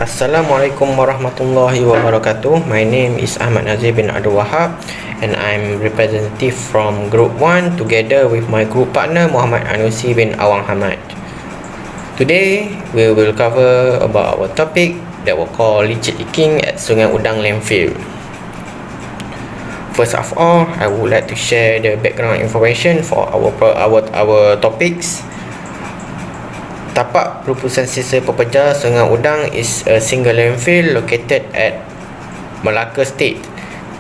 Assalamualaikum warahmatullahi wabarakatuh. My name is Ahmad Nazir bin Abdul Wahab and I'm representative from Group 1 together with my group partner Muhammad Anusi bin Awang Hamad. Today we will cover about our topic that we call leachate leaking at Sungai Udang landfill. First of all, I would like to share the background information for our topics. Tapak perupusan sisa pepejar Sungai Udang is a single landfill located at Malacca State.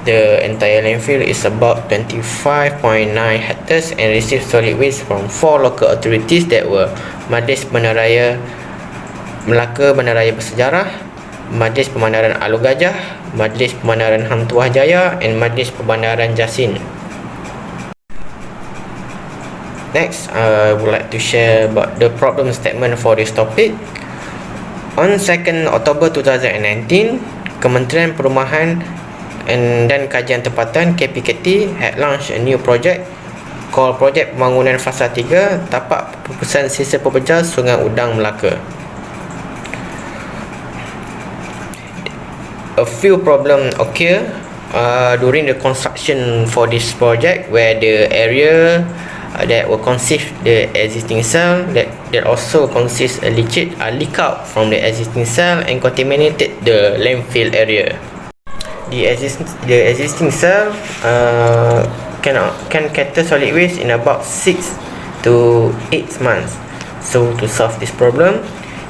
The entire landfill is about 25.9 hectares and receives solid waste from 4 local authorities that were Majlis Bandaraya Melaka Bandaraya Bersejarah, Majlis Pemandaran Alor Gajah, Majlis Pemandaran Hang Tuah Jaya and Majlis Pemandaran Jasin. Next, I would like to share about the problem statement for this topic. On 2nd October 2019, Kementerian Perumahan dan Kajian Tempatan KPKT had launched a new project called Projek Pembangunan Fasa 3 Tapak Perupusan Sisa Pepejar Sungai Udang Melaka. A few problems occur during the construction for this project, where the area that will consist the existing cell that also consists a leachate are leak out from the existing cell and contaminated the landfill area. The existing cell can cater solid waste in about 6 to 8 months. So to solve this problem,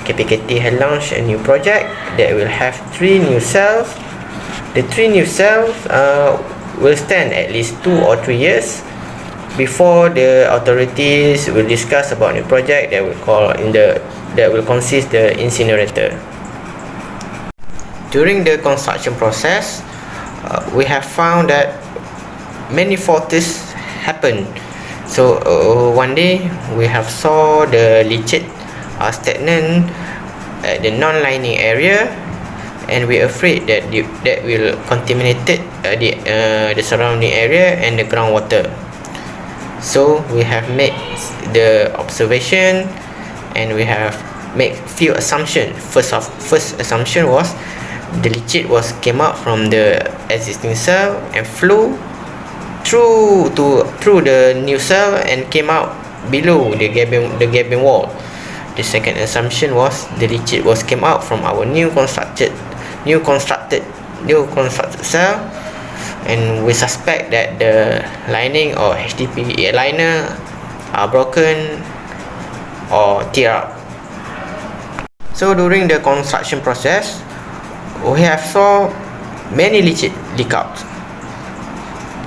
KPKT had launched a new project that will have 3 new cells. The 3 new cells will stand at least 2 or 3 years before the authorities will discuss about new project that will consist the incinerator. During the construction process, we have found that many faults happen. So one day we have saw the leachate stagnant at the non-lining area, and we are afraid that that will contaminate the surrounding area and the groundwater. So we have made the observation and we have made few assumptions. First assumption was the leachate came out from the existing cell and flew through the new cell and came out below the gabbing wall. The second assumption was the leachate came out from our new constructed cell, and we suspect that the lining or HDP liner are broken or tear up. So during the construction process, we have saw many leachate leak out.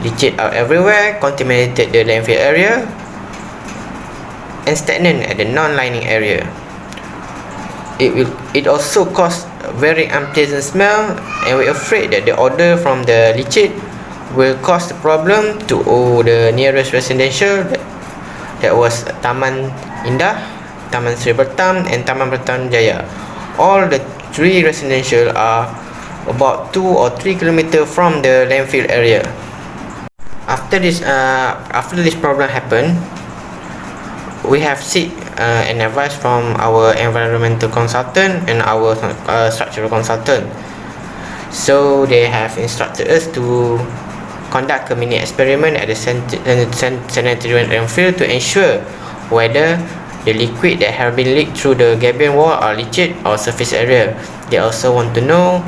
Leachate are everywhere, contaminated the landfill area and stagnant at the non-lining area. It also caused a very unpleasant smell, and we're afraid that the odor from the leachate will cause the problem to the nearest residential that was Taman Indah, Taman Seri Bertam and Taman Bertam Jaya. All the 3 residential are about 2 or 3 km from the landfill area. After this problem happened, we have seek an advice from our environmental consultant and our structural consultant. So they have instructed us to conduct a mini experiment at the sanitary landfill to ensure whether the liquid that have been leaked through the gabion wall are leachate or surface area. They also want to know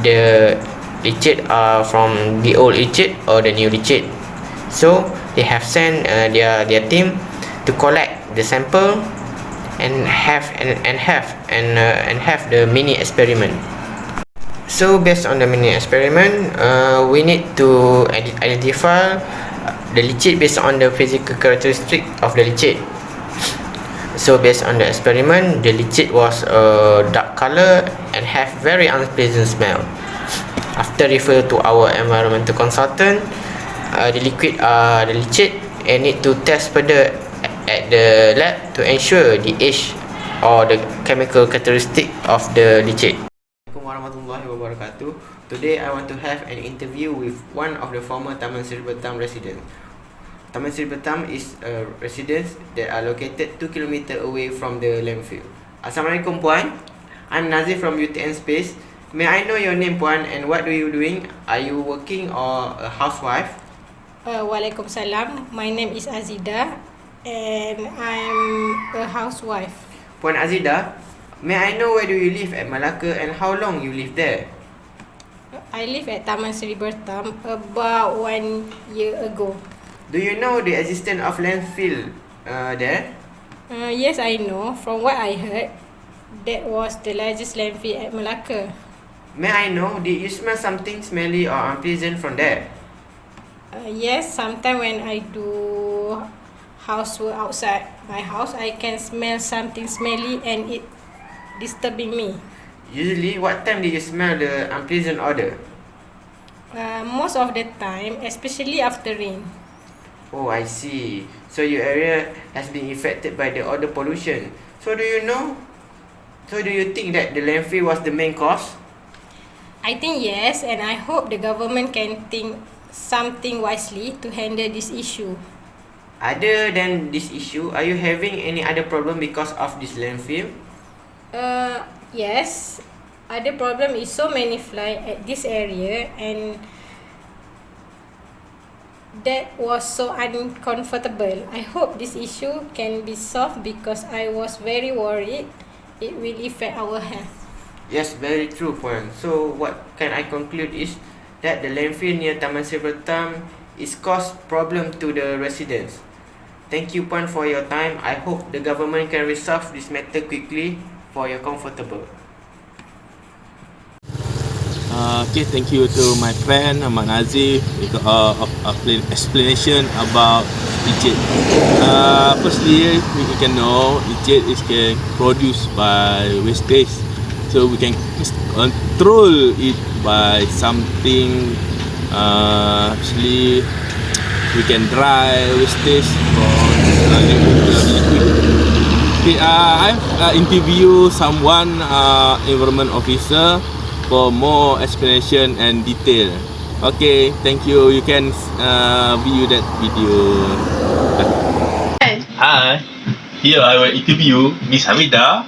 the leachate are from the old leachate or the new leachate. So they have sent their team to collect the sample and have the mini experiment. So based on the mini experiment, we need to identify the leachate based on the physical characteristic of the leachate. So based on the experiment, the leachate was dark color and have very unpleasant smell. After refer to our environmental consultant, the liquid are the leachate and need to test further at the lab to ensure the age or the chemical characteristic of the leachate. Assalamualaikum warahmatullahi wabarakatuh. Today I want to have an interview with one of the former Taman Seri Bertam residents. Taman Seri Bertam is a residence that are located 2 km away from the landfill. Assalamualaikum puan. I'm Nazir from UTN Space. May I know your name, Puan, and what are you doing? Are you working or a housewife? Waalaikumsalam. My name is Azida and I'm a housewife. Puan Azida, may I know where do you live at Malacca and how long you live there? I live at Taman Seri Bertam about 1 year ago. Do you know the existence of landfill there? Yes, I know. From what I heard, that was the largest landfill at Malacca. May I know, did you smell something smelly or unpleasant from there? Yes, sometimes when I do housework outside my house, I can smell something smelly and it disturbing me. Usually, what time did you smell the unpleasant odor? Most of the time, especially after rain. Oh, I see. So your area has been affected by the odor pollution. So do you think that the landfill was the main cause? I think yes, and I hope the government can think something wisely to handle this issue. Other than this issue, are you having any other problem because of this landfill? Yes. Other problem is so many fly at this area and that was so uncomfortable. I hope this issue can be solved because I was very worried it will affect our health. Yes, very true, Puan. So what can I conclude is that the landfill near Taman Seri Bertam is cause problem to the residents. Thank you, Puan, for your time. I hope the government can resolve this matter quickly for your comfortable. Okay, thank you to my friend Ahmad Nazir of explanation about leachate. Firstly, we can know leachate is produced by wastage, so we can control it by something. Actually, we can dry wastage from liquid. Okay, I've interviewed someone, environment officer, for more explanation and detail. Okay, thank you. You can view that video. Hi, here I will interview Miss Hamida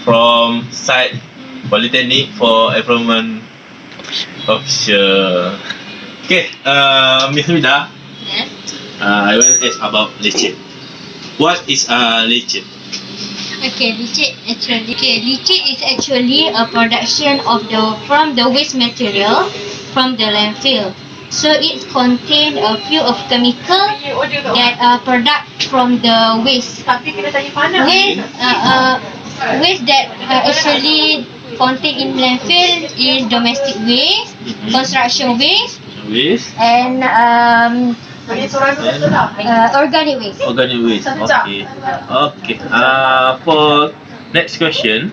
from site Polytechnic for Environment Officer. Okay, Miss Hamida. Yes. I will ask about leachate. What is leachate? Leachate is actually a production of from the waste material from the landfill. So it contains a few of chemical that are product from the waste. Waste that actually contained in landfill is domestic waste, construction waste, and organic waste. Organic waste. Okay. Okay. For next question,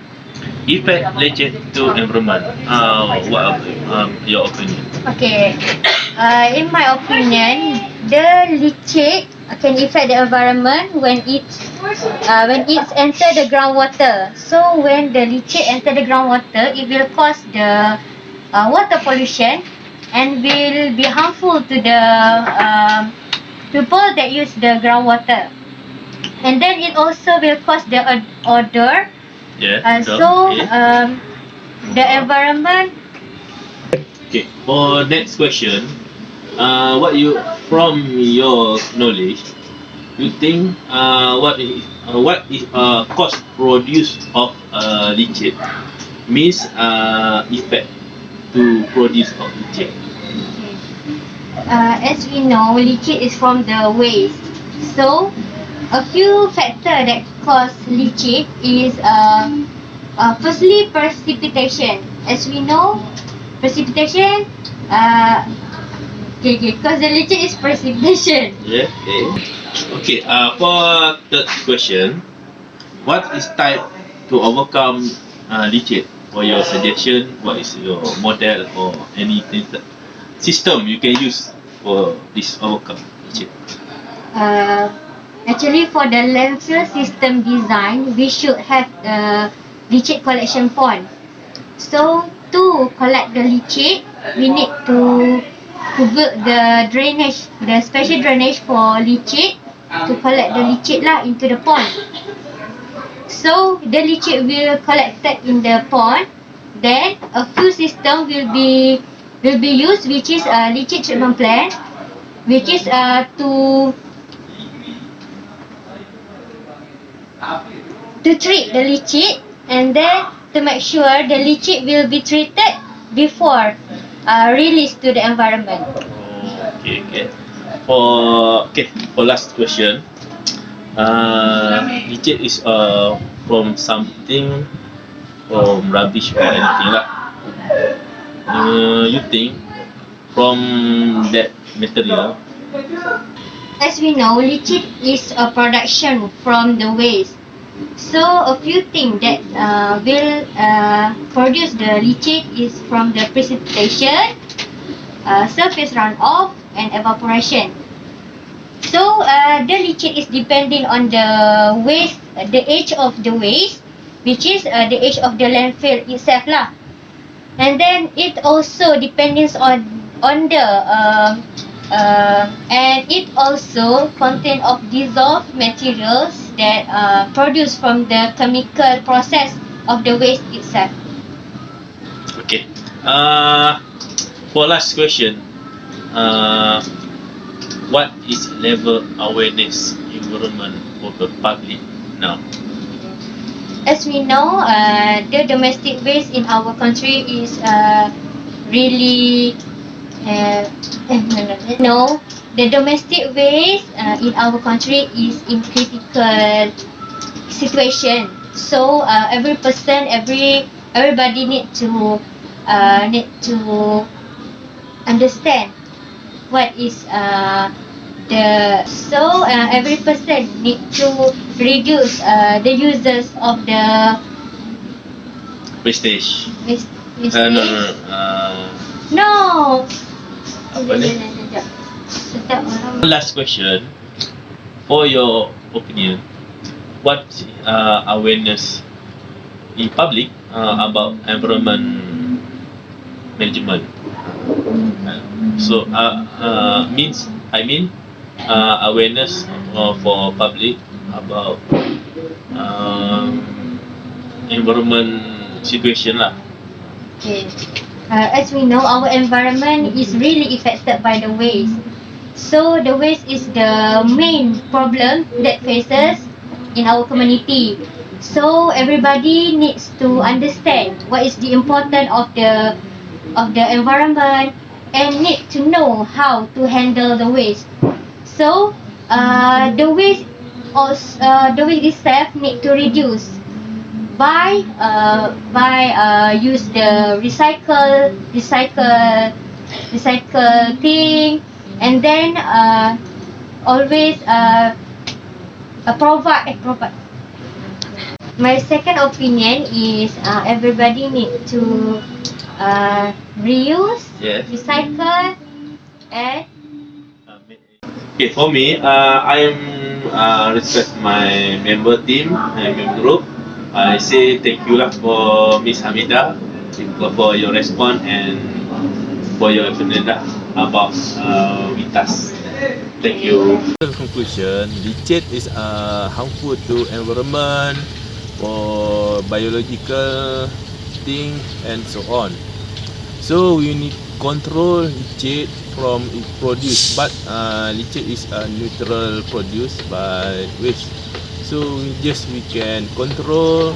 effect leachate to environment. What your opinion? Okay. In my opinion, the leachate can affect the environment when it enter the groundwater. So when the leachate enter the groundwater, it will cause the water pollution and will be harmful to the people that use the groundwater. And then it also will cause the odor. Yeah. The environment. Okay. For next question, from your knowledge, you think what is cost produce of leachate means effect to produce of leachate? As we know, leachate is from the waste. So, a few factors that cause leachate is firstly precipitation. As we know, precipitation because the leachate is precipitation. Yeah. Okay. For third question, what is type to overcome leachate? For your suggestion, what is your model or any system you can use for this overcome leachate? Actually, for the landfill system design, we should have a leachate collection pond. So, to collect the leachate, we need to build the drainage, the special drainage for leachate to collect the leachate lah into the pond. So the leachate will collected in the pond. Then a few system will be used, which is a leachate treatment plant, which is to treat the leachate, and then to make sure the leachate will be treated before released to the environment. Okay. For last question, leachate is from something from rubbish or anything lah. You think from that material? As we know, leachate is a production from the waste. So a few things that will produce the leachate is from the precipitation, surface runoff, and evaporation. So the leachate is depending on the waste, the age of the waste, which is the age of the landfill itself lah. And then it also depends on the and it also contain of dissolved materials that produced from the chemical process of the waste itself. Okay. For last question, what is level awareness environment for the public now? As we know, the domestic waste in our country is really no. The domestic waste in our country is in critical situation. So everybody need to understand what is every person need to reduce the uses of the Wastage. wastage. No. No. Apa ni? Sedap orang. Last question. For your opinion, what awareness in public about environment management? So awareness for public about environment situation lah. Okay. As we know, our environment is really affected by the waste. So the waste is the main problem that faces in our community. So everybody needs to understand what is the importance of the environment and need to know how to handle the waste. So the waste itself need to reduce by use the recycle thing, and then always provide. My second opinion is everybody need to reuse, Yes. recycle, and Okay, for me, I am respect my member team and member group. I say thank you lah for Miss Hamida for your response and for your opinion lah about WITAS. Thank you. In conclusion, leachate is harmful to environment, for biological thing and so on. So we need control leachate from its produce, but leachate is a neutral produce by waste. So we can control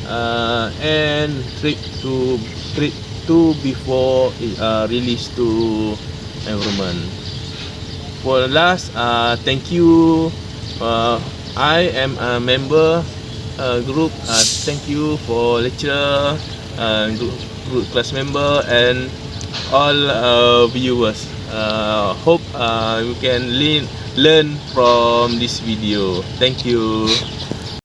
and treat to before it released to environment. For last, thank you. I am a member group. Thank you for lecturer, group class member, and all viewers. Hope you can learn from this video. Thank you.